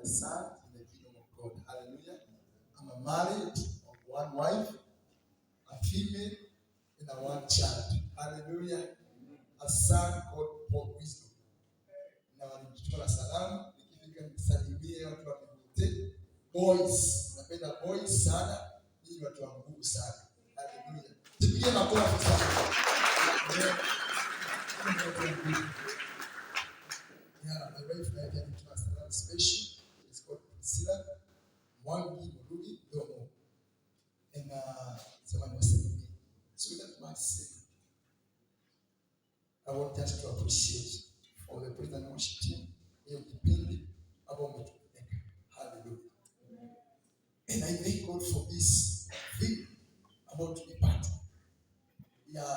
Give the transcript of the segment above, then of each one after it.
a son in the kingdom of God. Hallelujah. I'm married of one wife, a female, and a one child. Hallelujah. A son called Paul Wisdom. Na walimchukua salamu, nikifika nisalimie watu wa Kibute. Boys, napenda boys sana, ni watu wa nguvu sana. Hallelujah. Tupigie makofi sana. Yeah, my wife and I can do a salamu special. It's called Priscilla Mwangi Murugi Domo. And someone was telling me, so that much say, I want us to appreciate for the praise and worship team. Hallelujah. And I thank God for this thing about to be part. Yeah,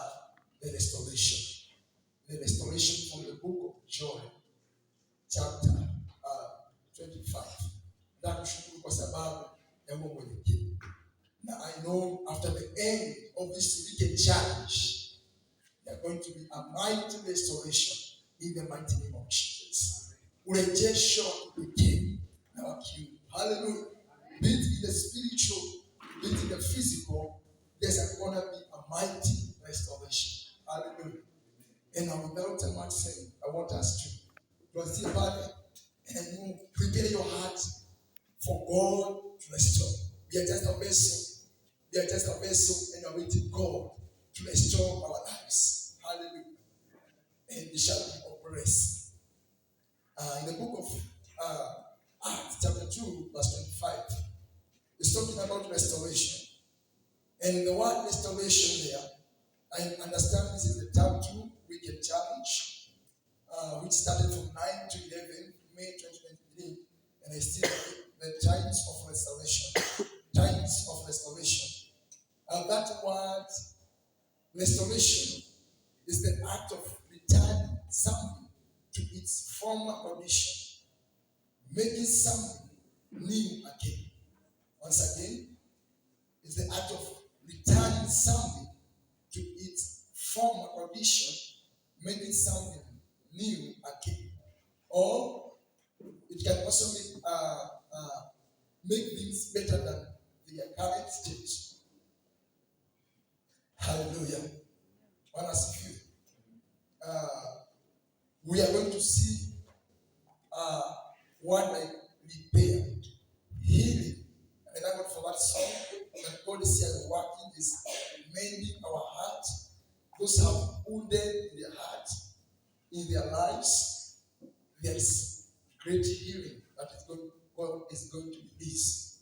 the restoration. The restoration from the book of Joel, chapter 25. That kushukuru kwa sababu ya Mungu mwenyewe. Now I know after the end of this wicked challenge, there are going to be a mighty restoration in the mighty name of Jesus. Urejesho begin na wakiu. Hallelujah. Be it in the spiritual, be it in the physical, there's going to be a mighty restoration. Hallelujah. And without a much saying, I want us to consider and you prepare your heart for God to restore. We are just a vessel. We are just a vessel and awaiting God to restore our lives. Hallelujah. And we shall be oppressed. In the book of Acts, chapter 2, verse 25, it's talking about restoration. And the word restoration there, I understand this is the term 2 wicked challenge, which started from 9 to 11, May 2023, and I still the times of restoration. Times of restoration. That word restoration is the act of returning something to its former condition, making something new again. Once again, it's the act of returning something to its former condition, making something new again. Or it can also make things better than their current state. Hallelujah. We are going to see what like repair, healing. And I God for that song that God is here working is mending our heart. Those who have wounded in their heart, in their lives, there is great healing that is God is going to release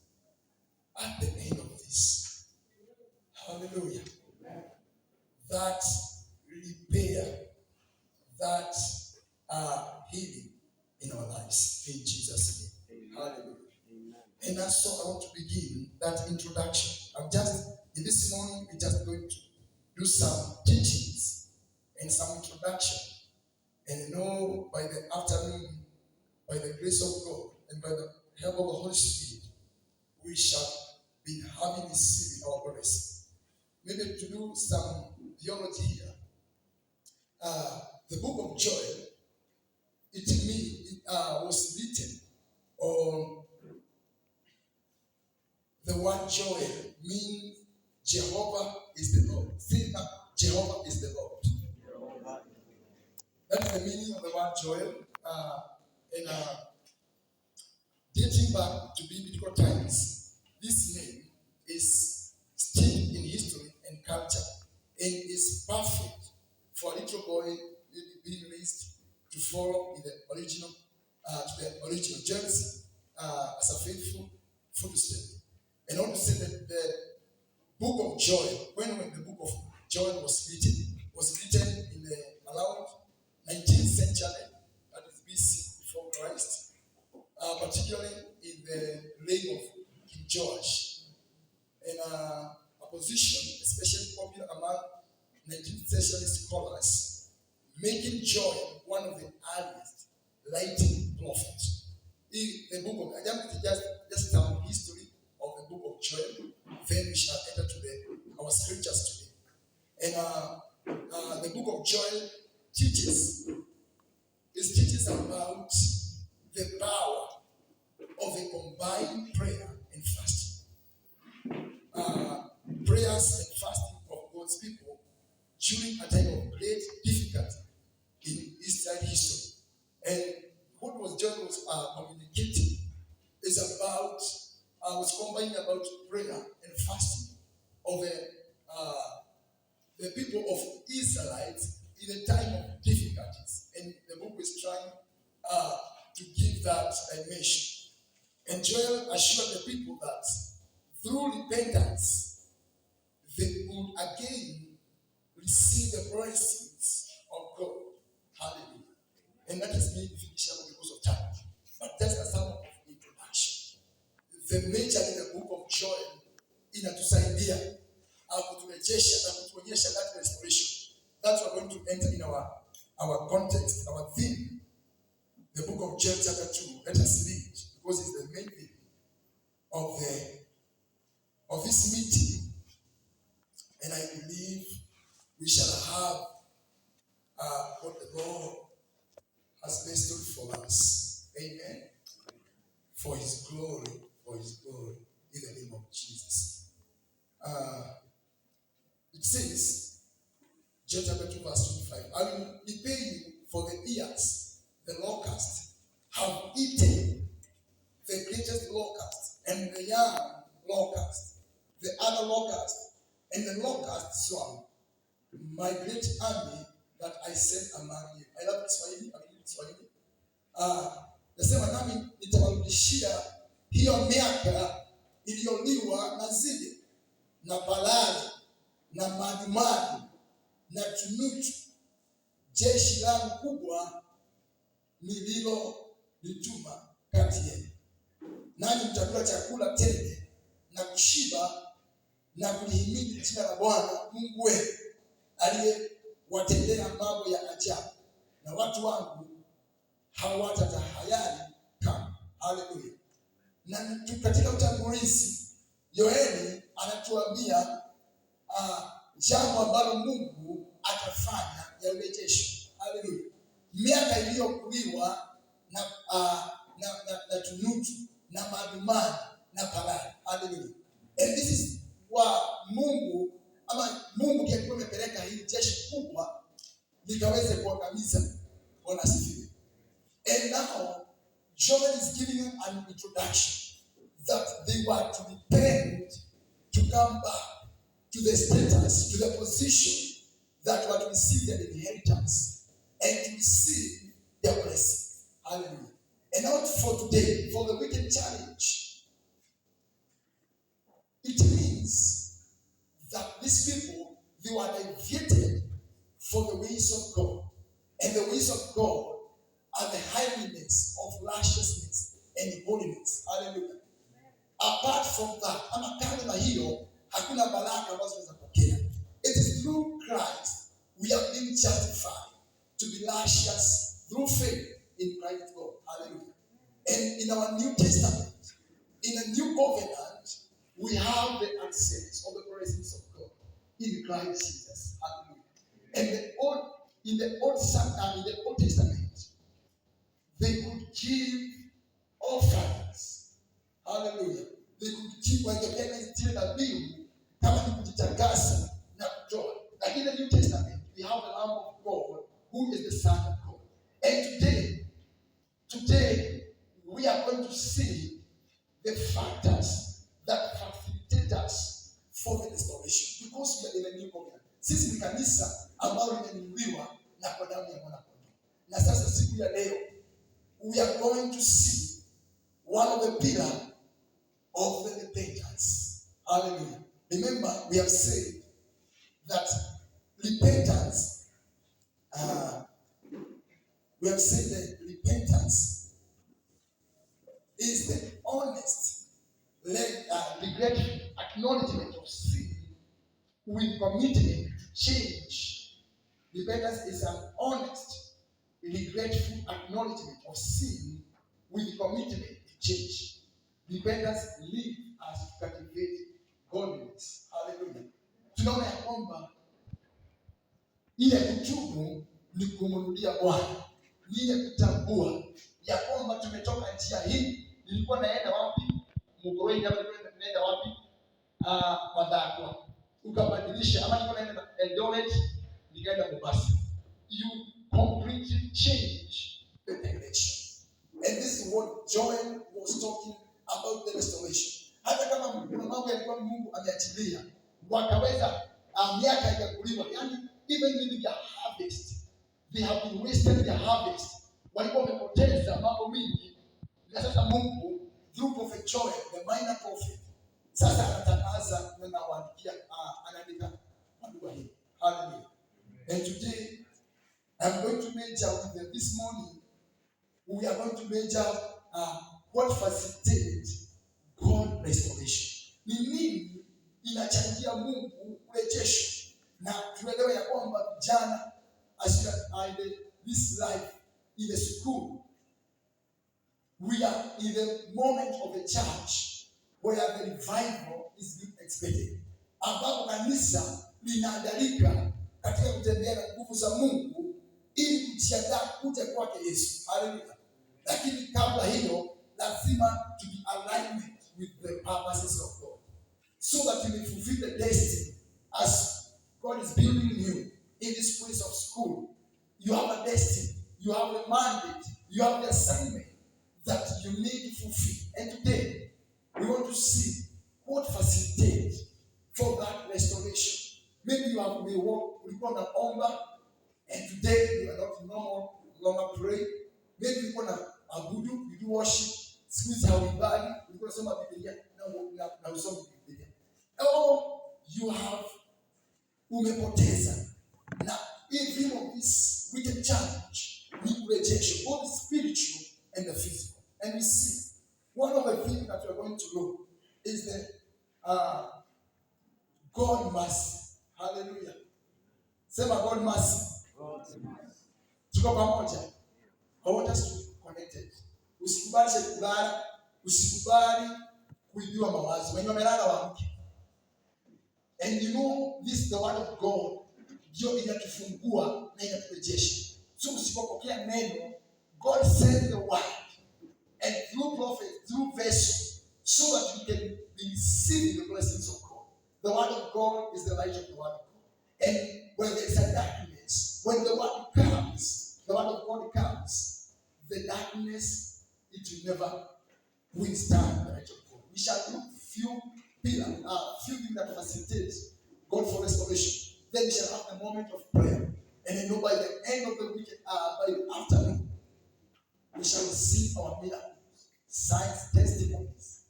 at the end of this. Hallelujah. That repair, that healing in our lives. In Jesus' name. Hallelujah. And that's so I want to begin that introduction. In this morning, we're just going to do some teachings and some introduction. And by the afternoon, by the grace of God and by the help of the Holy Spirit, we shall be having received our blessing. Maybe to do some theology here. The book of Joel, it was written on the word Joel means Jehovah is the Lord. Say that Jehovah is the Lord. That's the meaning of the word Joel. And dating back to biblical times, this name is steeped in history and culture and is perfect for a little boy being raised to follow in the original, Genesis as a faithful footstep. And I want to say that the book of Joel, when the book of Joel was written in the around 19th century, that is BC, before Christ, particularly in the reign of King George. And a position especially popular among 19th century scholars, making Joel one of the earliest writing prophets. The book of, just some history of the book of Joel, then we shall enter to our scriptures today. And the book of Joel teaches about the power John was communicating is about, was combining about prayer and fasting of the people of Israelites in a time of difficulties. And the book is trying to give that dimension. And Joel assured the people that through repentance, they would again receive the blessings of God. Hallelujah. And that is me finishing because of time. But that's a sum of introduction. The major in the book of Joel inatusaidia kuturejesha na kutuonyesha that restoration. That's what we're going to enter in our context, our theme. The book of Joel chapter 2. Let us read because it's the main theme of this meeting. And I believe we shall have what the Lord has bestowed for us. Amen. For his glory, in the name of Jesus. It says, John chapter 2, verse 25, I will repay you for the years the locusts have eaten, the greatest locust and the young locust, the other locust, and the locust swarm, my great army that I sent among you. I love Kiswahili. Nasema nami nitawarudishia hiyo miaka iliyoliwa na nzige na balali na madumadu na tunutu, jeshi langu kubwa nililolituma kati yenu. Nani mtakula chakula tele na kushiba na kulihimidi jina la Bwana Mungu wenu aliyewatendea mambo ya ajabu, na watu wangu hawatatahayari kama. Haleluya. Na katika utangulizi Yoeli anatuambia jambo ambalo Mungu atafanya ya urejesho. Haleluya. Miaka iliyokuliwa na tunutu na madumani na balali. Haleluya. And this is Mungu ndiye alikuwa amepeleka hii jeshi kubwa likaweze kuangamiza. Bwana asifiwe. And now Joel is giving them an introduction that they were to repent, to come back to the status, to the position that were to receive their inheritance and to receive their blessing. Hallelujah. And not for today, for the wicked challenge. It means that these people, they were deviated for the ways of God. And the ways of God are the highliness of righteousness and holiness. Hallelujah. Apart from that, ama kando na hiyo, hakuna baraka ambazo tunapokea. It is through Christ we have been justified to be righteous through faith in Christ God. Hallelujah. And in our New Testament, in a new covenant, we have the access of the presence of God in Christ Jesus. Hallelujah. And in the Old Testament, they could give offerings. Hallelujah. They could give wangependa zile dhabihu kama ni kujitakasa na kutoa. Like in the New Testament, we have the Lamb of God who is the Son of God. And today we are going to see the factors that facilitate us for the restoration, because we are in a new covenant. Sisi ni kanisa ambalo limenunuliwa na kwa damu ya mwana kondoo. Na sasa siku ya leo we are going to see one of the pillars of the repentance. Hallelujah. Remember, we have said that repentance, is the honest, regretful acknowledgement of sin with commitment to change. Repentance is an honest, regretful acknowledgement of sin with commitment to change. Repentance leads us to cultivate godliness. Hallelujah. Tunaona ya kwamba ile kutubu ni kumrudia Bwana, ni ile kutambua ya kwamba tumetoka njia hii. Nilikuwa naenda wapi? Mugoroi, kama nilikuwa naenda wapi? Madhakwa. Ukabadilisha, ama nilikuwa naenda Eldoret, nikaenda Mombasa. You completely change the direction. And this is what Joel was talking about, the restoration. Hata kama kuna mambo yalikuwa Mungu ameachilia, wakaweza miaka haikakuliwa, yani even in their harvest, they have been wasted their harvest. Walikuwa wamepoteza mambo mingi, na sasa Mungu through prophet Joel, the minor prophet, sasa anatangaza na anawaandikia, anaandika madua hii. Hallelujah. And today I'm going to major with them. This morning we are going to major what facilitates God restoration. Ni nini inachangia Mungu urejesho? Na tuelewe ya kwamba vijana, as you are in this life in the school, we are in the moment of a church where the revival is being expected, ambapo kanisa linaandalika katika kutembea na nguvu za Mungu ili kujiandaa kuja kwake Yesu. Haleluya. Lakini kabla hiyo lazima to be alignment with the purposes of God, so that you may fulfill the destiny. As God is building you in this place of school, you have a destiny, you have a mandate, you have the assignment that you need to fulfill. And today we want to see what facilitates for that restoration. Maybe you have been walk with one omba, and today you are not normal, longer pray. Maybe you want to abudu, you do worship, squeeze how we body, you want to soma Biblia, now some Biblia. Oh, you have umepoteza. Now, in view of this wicked challenge, we rejection, both the spiritual and the physical. And we see one of the things that we are going to look is the God mercy. Hallelujah. Sema God mercy. Tuko pamoja. I want us to be connected. Usikubali sekubali, usikubali kuibiwa mawazo. Wenye wamelala waamke. And you know, this is the word of God. Ndio inatufungua na inaturejesha. So usipopokea neno, God sends the word, and through prophet, through vessel, so that you can be receiving the blessings of God. The word of God is the light of the word of God. And when there is a darkness, when the word comes, the word of God comes, the darkness, it will never withstand the light of God. We shall look few things that facilitate God for restoration. Then we shall have a moment of prayer. And you know, by the end of the weekend, by the afternoon, we shall receive our miracles, signs, testimonies,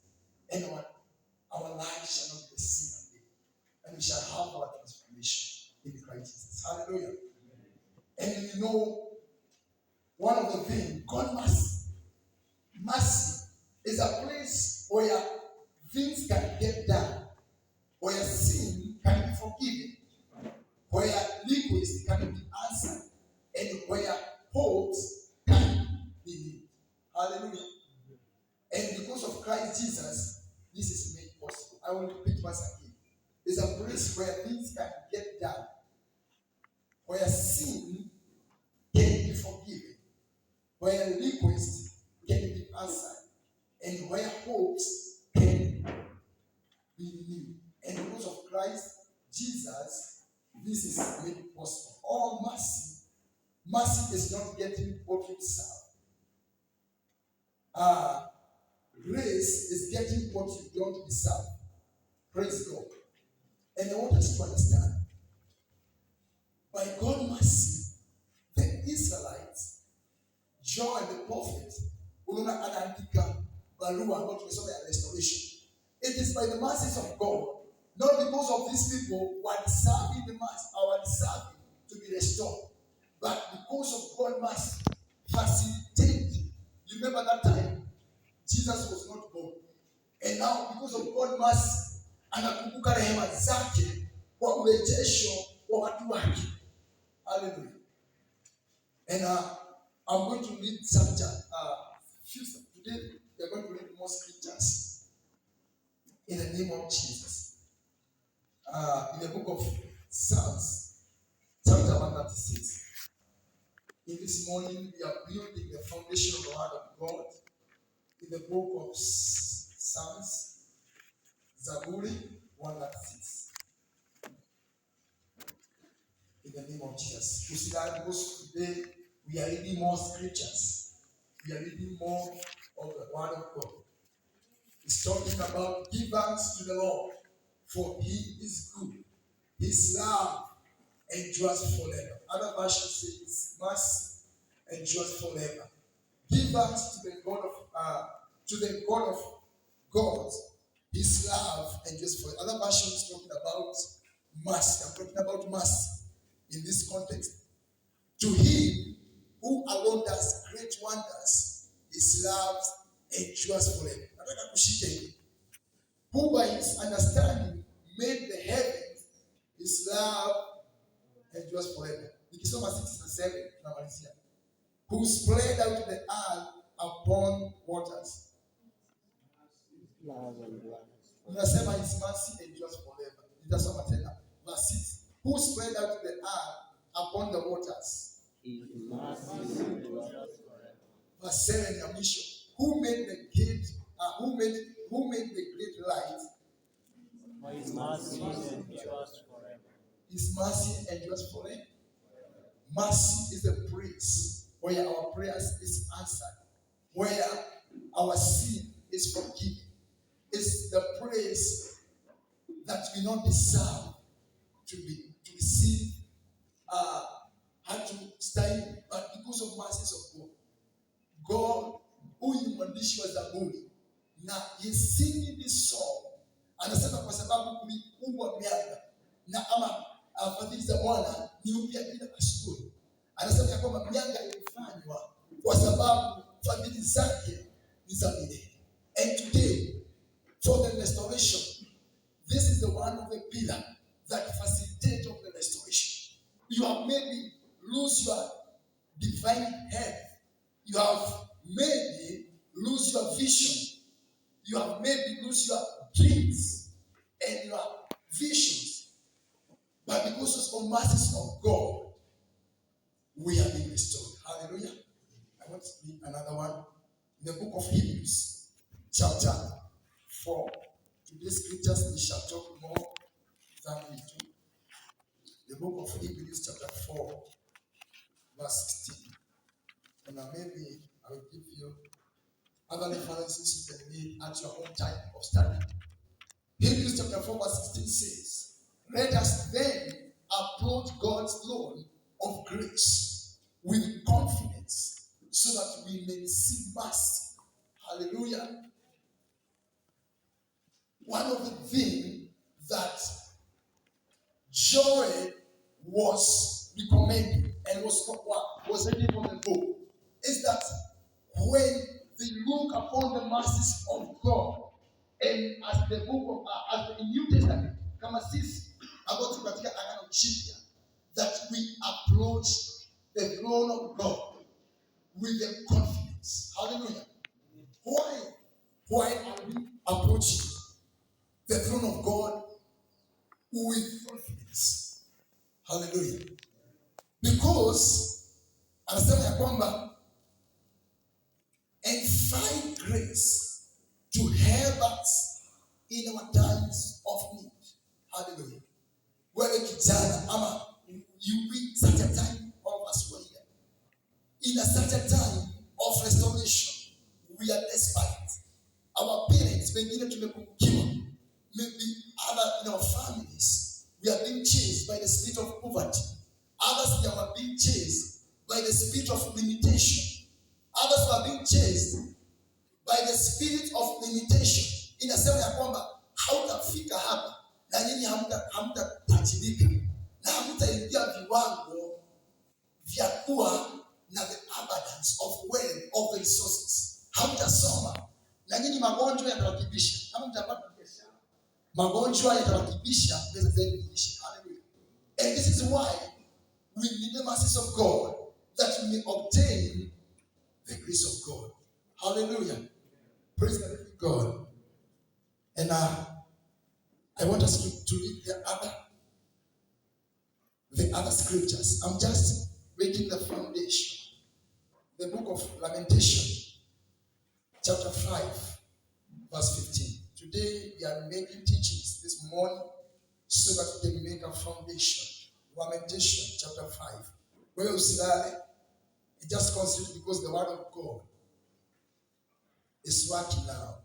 and our lives shall not be the same again. And we shall have our transformation in Christ Jesus. Hallelujah. And you know, one of the things, God mercy is a place where things can get done, where sin can be forgiven, where requests can be answered, and where hopes can be lived. Hallelujah. And because of Christ Jesus, this is made possible. I want to repeat once again. It's a place where things can get done, where sin can be forgiven, where requests can be answered, and where hopes can be renewed. And because of Christ Jesus, this is made possible. All mercy is not getting what you deserve. Grace is getting what you don't deserve. Praise God. And I want us to understand, by God's mercy, the Israelites, John the prophet, unaona anaandika barua ambayo tumesoma ya restoration. It is by the mercies of God, not because of these people who are deserving the mercy, or deserving to be restored, but because of God's mercy, facilitated. You remember that time Jesus was not born, and now because of God's mercy, anakumbuka rehema zake kwa urejesho wa watu wake. Hallelujah. And I'm going to read some today we are going to read more scriptures in the name of Jesus. In the book of Psalms, chapter 136. In this morning, we are building the foundation of the word of God in the book of Psalms, Zaburi 136. In the name of Jesus. Because today we are reading more scriptures. we are reading more of the Word of God. It's talking about give thanks to the Lord, for He is good. His love endures forever. Other versions say His mercy endures forever. Give thanks to the God of gods. His love endures forever. Other versions talking about mercy. I'm talking about mercy in this context. To Him who alone does great wonders, His love endures forever. Nataka kushika hili. Who by His understanding made the heavens, His love endures forever. Nikisoma 6 and 7 tunamalizia. Who spread out the earth upon waters. Unasema His mercy endures forever. Nitasoma tena. Verse 6. Who spread out the earth upon the waters. His mercy endures forever. Verse 7 ya mwisho. Who made the gate? Who made the great light? His mercy endures forever. His mercy endures forever. Mercy is a praise where our prayers is answered, where our sin is forgiven. It's the praise that we don't deserve to receive, had to stay, but because of mercies of God. God, huyu ni mwandishi wa Zaburi, na yesingi this song, anasema kwa sababu kuliumbwa mianga, na ama fadhili za Bwana ni upya kila asubuhi. Anasema ya kwamba mianga ilifanywa kwa sababu fadhili zake ni za milele. And today, for the restoration, this is the one of the pillar that facilitates of the restoration. You have maybe lose your divine health. You have maybe lose your vision. You have maybe lose your dreams and your visions. But because of the mercies of God, we have been restored. Hallelujah. I want to read another one. In the book of Hebrews, chapter 4. Today's scriptures we shall talk more than we do. The book of Hebrews, chapter 4, verse 16. And maybe I will give you other references you can read at your own time of study. Hebrews chapter 4, verse 16 says, let us then approach God's throne of grace with confidence so that we may receive mercy. Hallelujah. One of the things that Joel was recommending and was reading from the book is that when they look upon the mercies of God, and as the book of as the New Testament, kama sisi ambao tuko katika Agano Jipya, that we approach the throne of God with the confidence. Hallelujah. Why are we approaching the throne of God with confidence? Hallelujah. Because anasema ya kwamba and find grace to help us in our times of need. Hallelujah. Wewe kijana ama you be such a time of us were here. In a such a time of restoration, we are desperate. Our parents, wengine tumepungukiwa. Maybe other in our families, we are being chased by the spirit of poverty. Others, they are being chased by the spirit of limitation. Others are being chased by the spirit of limitation. Inasema ya kwamba hautafika hapa na nyinyi hamtatajirika na hamtaingia viwango vya kuwa na the abundance of wealth of the resources. Hamtasoma na nyinyi magonjwa yatawakimbisha. Hamtapata biashara. Magonjwa yatawakimbisha mbele zenu kuishi. Hallelujah. And this is why we need the mercies of God that we may obtain the grace of God. Hallelujah. Praise the living God. And I want us to read the other scriptures. I'm just making the foundation. The book of Lamentation, chapter 5, verse 15. Today we are making teachings this morning so that we can make a foundation. Lamentation, chapter 5. Where usilale, it just constitutes because the word of God is working now.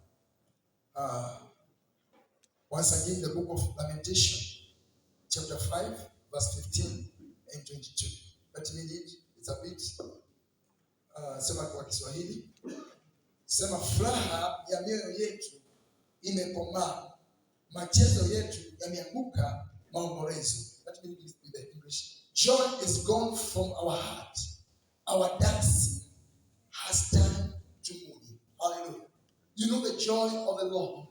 Once again, the book of Lamentation, chapter 5, verse 15 and 22. Let me read. It's a bit, sema kwa Kiswahili. Sema, furaha ya mioyo yetu imekomaa, machezo yetu yameanguka maombolezo. Let me read the English. Joy is gone from our heart. Our dancing has turned to mourning. Hallelujah. You know the joy of the Lord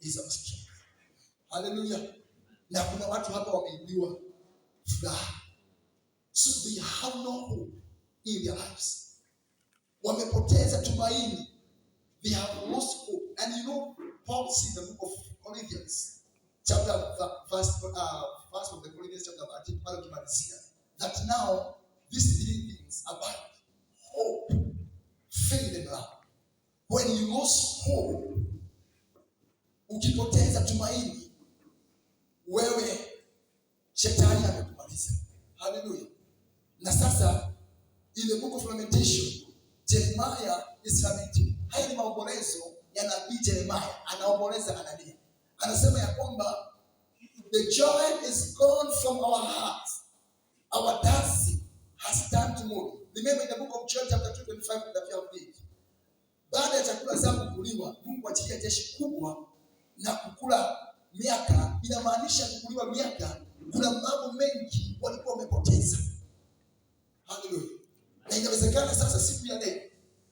is our strength. Hallelujah. Na kuna watu hapa wameibiwa furaha. So they have no hope in their lives. Wamepoteza tumaini. They have lost hope. And you know, Paul says in the book of Corinthians, verse of the Corinthians chapter 13, that now these three things abide: hope, faith, and love. When you lose hope, ukipoteza tumaini, wewe shetani amekumaliza. Hallelujah. Na sasa in the book of Lamentation, Jeremiah is lamenting. Haya ni maombolezo ya nabii Jeremiah, anaomboleza, analia. Anasema ya kwamba the joy is gone from our hearts. Our dancing has turned to mourning. Remember in the book of John chapter 2:25 that you have read. Baada ya chakula zao kuliwa, Mungu achilia jeshi kubwa na kukula miaka. Inamaanisha kukuliwa miaka, kuna mambo mengi walikuwa wamepoteza. Hallelujah. Na inawezekana sasa siku ya leo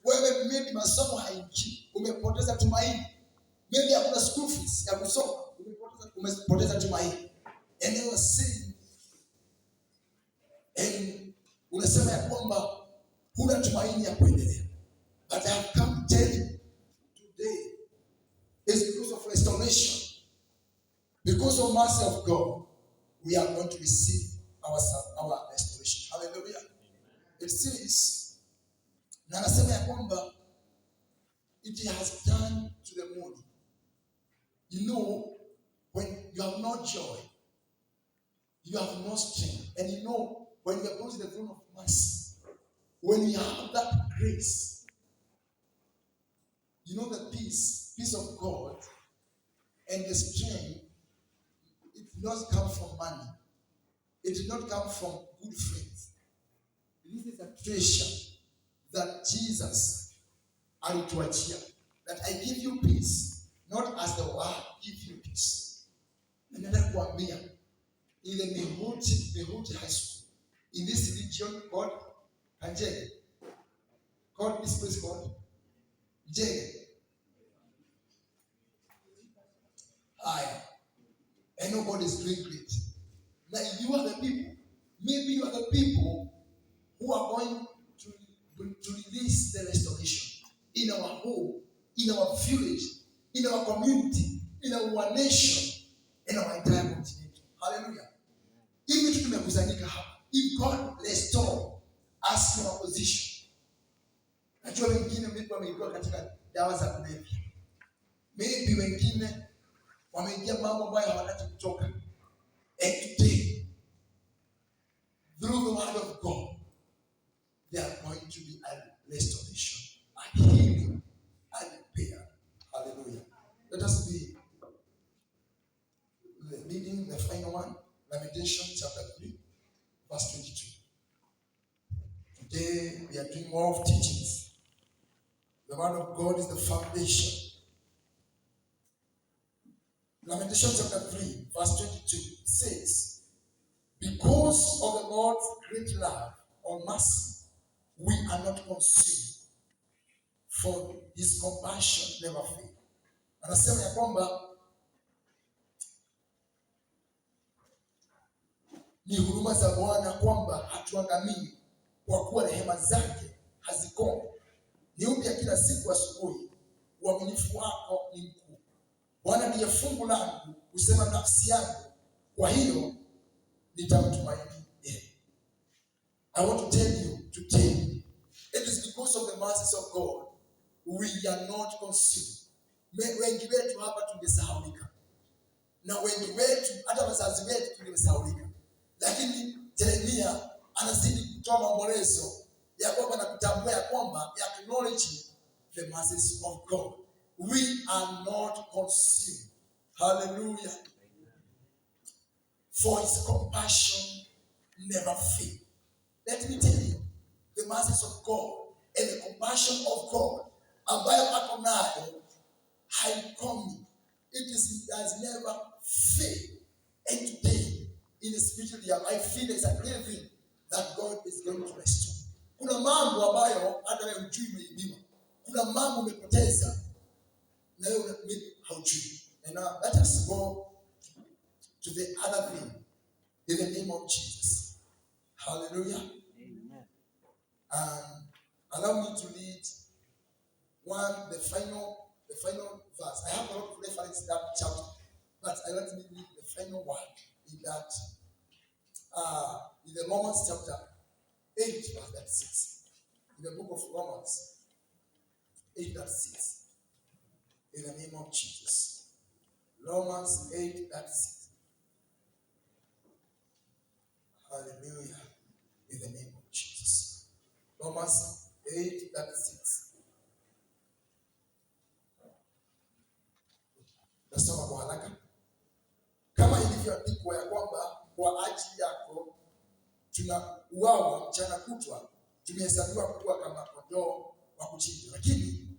wewe maybe masomo haingii, umepoteza tumaini. Maybe hakuna school fees ya kusoma, umepoteza tumaini. And they were saying, and unasema ya kwamba huna tumaini ya kuendelea. But I have come to tell you today is because of restoration. Because of mercy of God, we are going to receive our restoration. Hallelujah. It says, na nasema ya kwamba it has turned to the mourning. You know, when you have no joy, you have no strength. And you know, when you are going to the throne of mercy, when you have that grace, you know the peace of God and the strength, it did not come from money. It did not come from good friends. This is a treasure that Jesus alituachia. That I give you peace, not as the world gives you peace. Nataka kuambia in the Mehoti High School, in this region called Kanjege, called this place called Jege. And nobody is doing great. Now you are the people. Maybe you are the people who are going to release the restoration in our home, in our village, in our community, in our nation, in our entire continent. Hallelujah. If God restore us in our position. Najua wengine mlipo wamekuwa katika dawa za kulevya. Maybe wengine wameingia mambo ambayo hawataki kutoka. And today, through the word of God, there are going to be a restoration, a healing, a repair. Hallelujah. Let us be reading the final one, Lamentation chapter 3, verse 22. Today we are doing more of teachings. The word of God is the foundation. Lamentation chapter 3, verse 22 says, because of the Lord's great love or mercy, we are not consumed, for his compassion never fails. Anasema ya kwamba ni huruma za Bwana kwamba hatuangamii, kwa kuwa rehema zake hazikomi. Ni upya kila siku asubuhi, uaminifu wako ni mkuu. Bwana ndiye fungu langu, husema nafsi yangu, kwa hiyo nitamtumaini yeye. I want to tell you today, it is because of the mercies of God we are not consumed. Wengi wetu hapa tungesahaulika, na wengi wetu hata wazazi wetu tungesahaulika, lakini Jeremia anazidi kutoa maombolezo ya kwamba na kutambua ya kwamba acknowledge the mercies of God. We are not consumed. Hallelujah. For his compassion never fails. Let me tell you, the mercies of God and the compassion of God, ambayo ako nayo haikomi. It has never failed. And today, in the spiritual realm, I feel there's a clear thing that God is going to restore. Kuna mambo ambayo hata wewe hujui umeibiwa. Kuna mambo umepoteza na wewe haujui. And now let us go to the other thing in the name of Jesus. Hallelujah. Amen. Allow me to read the final verse. I have a lot of reference in that chapter, but I let me read the final one in that in the Romans chapter 8, verse 6. In the book of Romans 8, verse 6. In the name of Jesus. Romans 8, verse 6. Hallelujah. In the name of Jesus. Romans 8, verse 6. Nasoma kwa haraka. Kama ilivyoandikwa ya kwamba kwa ajili yako tunauawa mchana kutwa, tumehesabiwa kuwa kama kondoo wa kuchinjwa. Lakini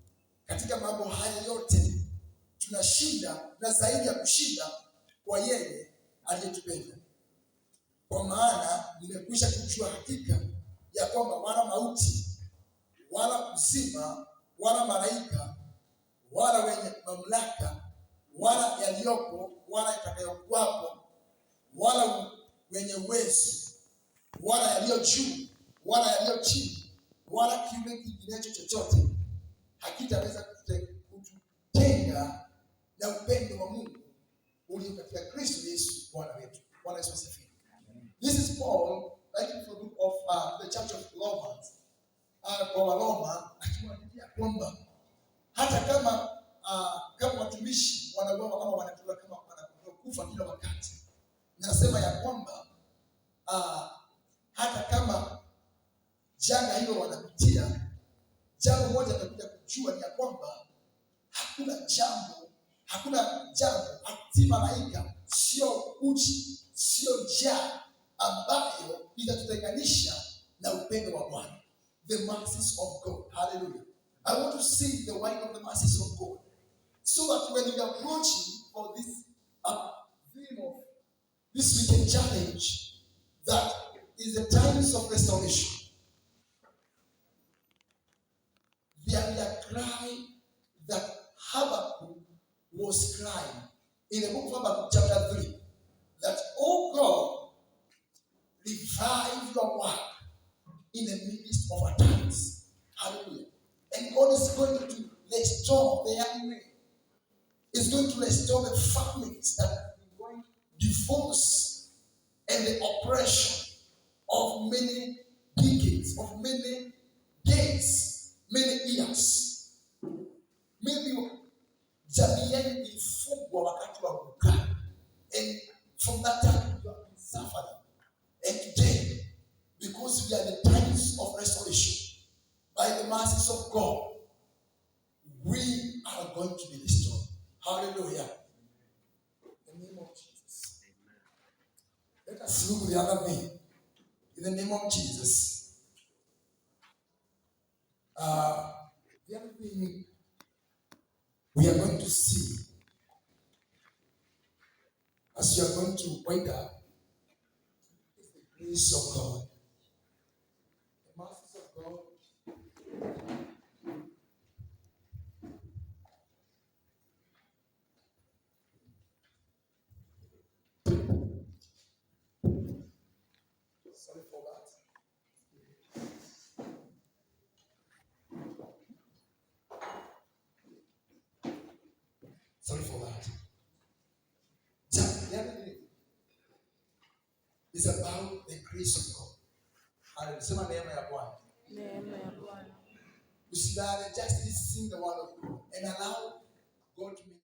katika mambo haya yote tunashinda, na zaidi ya kushinda, kwa yeye aliyetupenda. Kwa maana nimekwisha kujua hakika ya kwamba wala mauti wala uzima wala malaika wala wenye mamlaka wala yaliyopo wala itakayokuwapo wala wenye uwezo wala yaliyo juu wala yaliyo chini wala kiumbe kinginecho chochote hakitaweza kututenga na upendo wa Mungu ulio katika Kristo Yesu Bwana wetu. Bwana Yesu asifiwe. This is Paul writing from the book of the church of Romans. Kwa Waroma akimwambia kwamba hata kama watumishi wanauawa kama wanatoka kama wanakufa kila wakati, nasema ya kwamba hata kama janga hilo wanapitia, jambo moja atakuja kujua ni ya kwamba hakuna jambo, si malaika, sio uchi, sio njaa ambayo itatutenganisha na upendo wa Bwana. The mercies of God. Hallelujah. I want to sing the wine of the mercies of God, so that when we are approaching for this theme of this weekend challenge, that is the times of restoration. There is a cry that Habakkuk was crying in the book of Habakkuk chapter 3, that, oh God, revive your work in the midst of our times. Hallelujah. And God is going to restore the young men. He's going to restore the families that have been going divorce and the oppression of many decades, of many days, many years. Maybe jamii yenu ilifungwa wakati wa ukame, and from that time you have been suffering. And today, because we are the times of restoration, by the mercies of God, we are going to be restored. Hallelujah. In the name of Jesus. Amen. Let us look at the other thing. In the name of Jesus. The other thing we are going to see as you are going to wake up is the grace of God. The mercies of God. Sorry for that. Sorry for that. The other thing is about the grace of God. Alisema neema ya Bwana. Neema ya Bwana. Usilale, just sing the word of God and allow God to make